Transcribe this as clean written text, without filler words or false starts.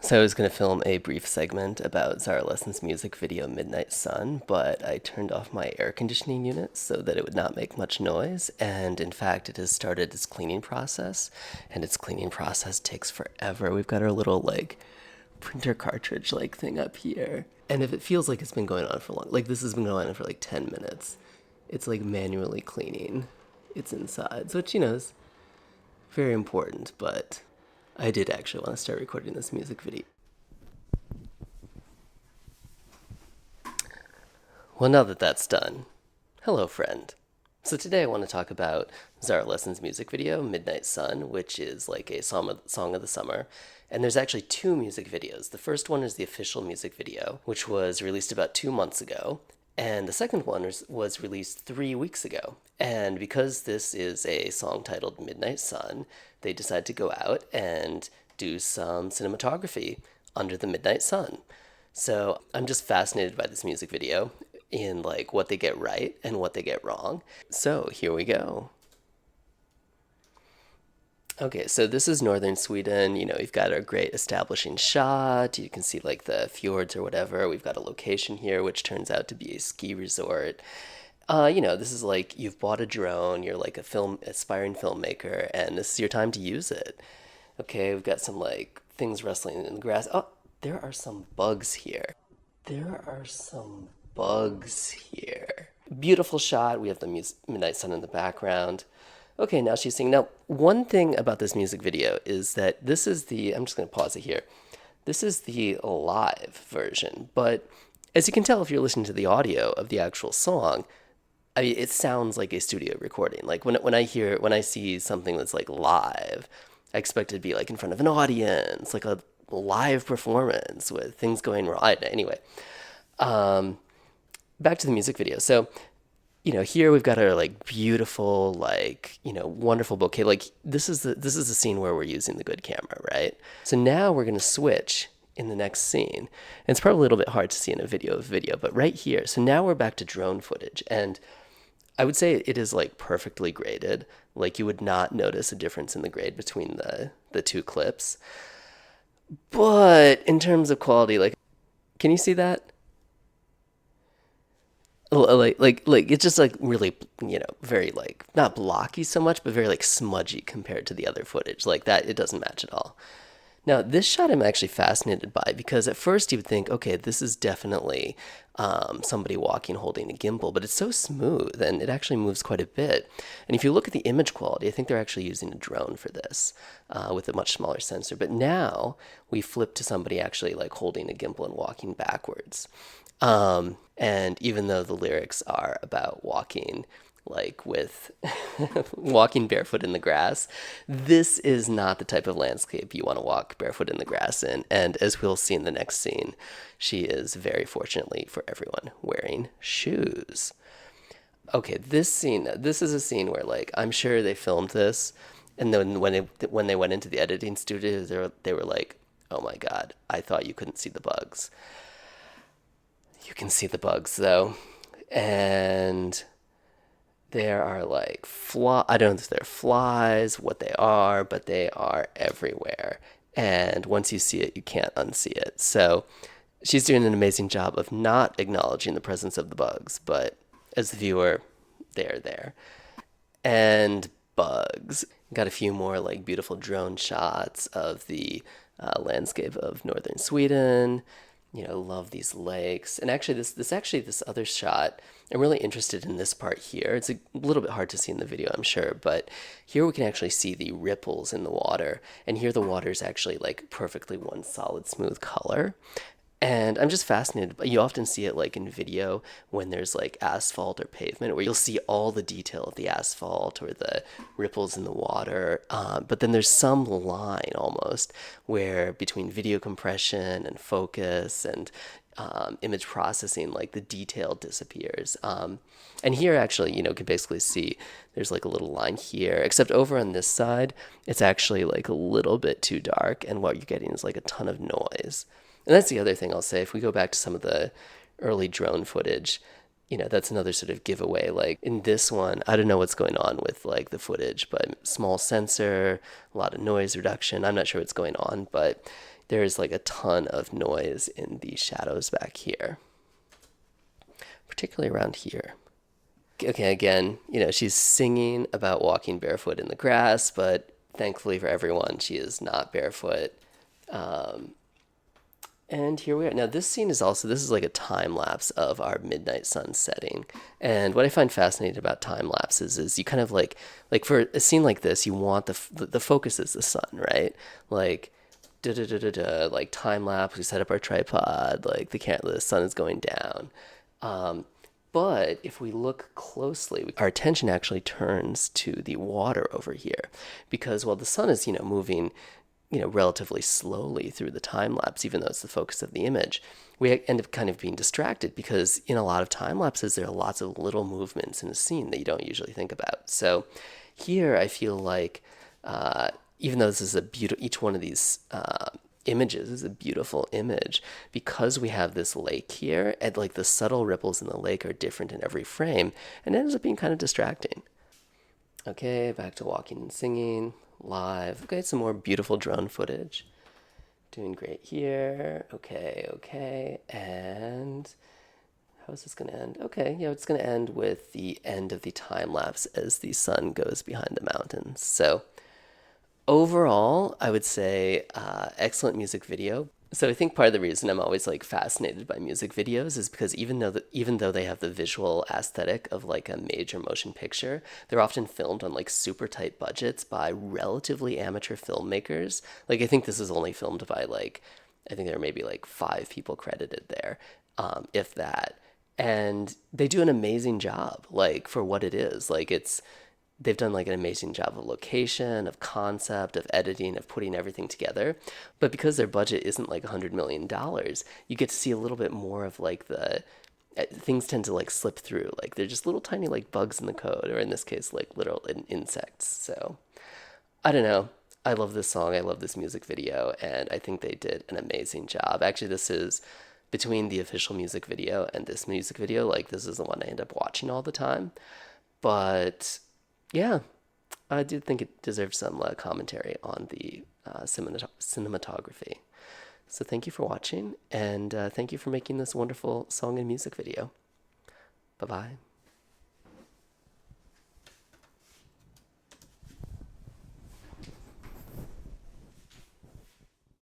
So I was going to film a brief segment about Zara Larsson's music video Midnight Sun, but I turned off my air conditioning unit so that it would not make much noise. And in fact, it has started its cleaning process, and its cleaning process takes forever. We've got our little printer cartridge thing up here. And if it feels like it's been going on for long, like this has been going on for 10 minutes, it's manually cleaning its insides, which, is very important, but I did actually want to start recording this music video. Well, now that that's done, hello, friend. So today I want to talk about Zara Larsson's music video, Midnight Sun, which is like a song of the summer. And there's actually two music videos. The first one is the official music video, which was released about 2 months ago. And the second one was released 3 weeks ago. And because this is a song titled Midnight Sun, they decided to go out and do some cinematography under the midnight sun. So I'm just fascinated by this music video in what they get right and what they get wrong. So here we go. Okay, so this is northern Sweden. You've got a great establishing shot. You can see the fjords or whatever. We've got a location here, which turns out to be a ski resort. This is you've bought a drone, you're a aspiring filmmaker, and this is your time to use it. Okay, we've got some things rustling in the grass. Oh, there are some bugs here. Beautiful shot. We have the midnight sun in the background. Okay, now she's singing. Now, one thing about this music video is that I'm just going to pause it here. This is the live version, but as you can tell if you're listening to the audio of the actual song, it sounds like a studio recording. When I see something that's live, I expect it to be in front of an audience, like a live performance with things going wrong. Anyway, back to the music video. So, here we've got our beautiful, wonderful bouquet. This is the scene where we're using the good camera, right? So now we're gonna switch in the next scene. And it's probably a little bit hard to see in a video, but right here. So now we're back to drone footage, and I would say it is perfectly graded. You would not notice a difference in the grade between the two clips. But in terms of quality, can you see that? It's just really, very not blocky so much, but very smudgy compared to the other footage. That, it doesn't match at all. Now, this shot I'm actually fascinated by because at first you would think, okay, this is definitely somebody walking holding a gimbal, but it's so smooth and it actually moves quite a bit. And if you look at the image quality, I think they're actually using a drone for this with a much smaller sensor. But now we flip to somebody actually holding a gimbal and walking backwards. And even though the lyrics are about walking with walking barefoot in the grass, this is not the type of landscape you want to walk barefoot in the grass in. And as we'll see in the next scene, she is very fortunately for everyone wearing shoes. Okay, this is a scene where I'm sure they filmed this, and then when they went into the editing studio, they were like, oh my God, I thought you couldn't see the bugs. You can see the bugs though. And there are I don't know if they're flies, what they are, but they are everywhere. And once you see it, you can't unsee it. So she's doing an amazing job of not acknowledging the presence of the bugs, but as the viewer, they're there. And bugs. Got a few more beautiful drone shots of the landscape of northern Sweden. Love these lakes. And actually this other shot, I'm really interested in this part here. It's a little bit hard to see in the video, I'm sure, but here we can actually see the ripples in the water. And here the water is actually perfectly one solid smooth color. And I'm just fascinated. You often see it in video when there's asphalt or pavement, where you'll see all the detail of the asphalt or the ripples in the water. But then there's some line almost where between video compression and focus and image processing, the detail disappears. And here actually, you can basically see there's a little line here, except over on this side, it's actually a little bit too dark. And what you're getting is a ton of noise. And that's the other thing I'll say. If we go back to some of the early drone footage, that's another sort of giveaway. In this one, I don't know what's going on with the footage, but small sensor, a lot of noise reduction. I'm not sure what's going on, but there's like a ton of noise in the shadows back here, particularly around here. Okay, again, she's singing about walking barefoot in the grass, but thankfully for everyone, she is not barefoot. And here we are. Now, this is like a time lapse of our midnight sun setting. And what I find fascinating about time lapses is you kind of like for a scene like this, you want the focus is the sun, right? Like, da da da da da, like time lapse. We set up our tripod, like the sun is going down. But if we look closely, our attention actually turns to the water over here, because while the sun is, moving, relatively slowly through the time lapse, even though it's the focus of the image, we end up kind of being distracted because in a lot of time lapses, there are lots of little movements in a scene that you don't usually think about. So here, I feel like even though this is each one of these images is a beautiful image, because we have this lake here, and like the subtle ripples in the lake are different in every frame, and it ends up being kind of distracting. Okay, back to walking and singing live. Okay, some more beautiful drone footage. Doing great here. Okay, okay, and how is this going to end? Okay, it's going to end with the end of the time lapse as the sun goes behind the mountains. So overall, I would say excellent music video. So I think part of the reason I'm always like fascinated by music videos is because even though they have the visual aesthetic of like a major motion picture, they're often filmed on like super tight budgets by relatively amateur filmmakers. Like I think this is only filmed by I think there are maybe like 5 people credited there, if that. And they do an amazing job, like for what it is. They've done like an amazing job of location, of concept, of editing, of putting everything together. But because their budget isn't like $100 million, you get to see a little bit more of like the things tend to like slip through. Like they're just little tiny like bugs in the code, or in this case, like literal insects. So I don't know. I love this song. I love this music video, and I think they did an amazing job. Actually, this is between the official music video and this music video. Like this is the one I end up watching all the time. But yeah, I do think it deserves some commentary on the cinematography. So thank you for watching, and thank you for making this wonderful song and music video. Bye bye.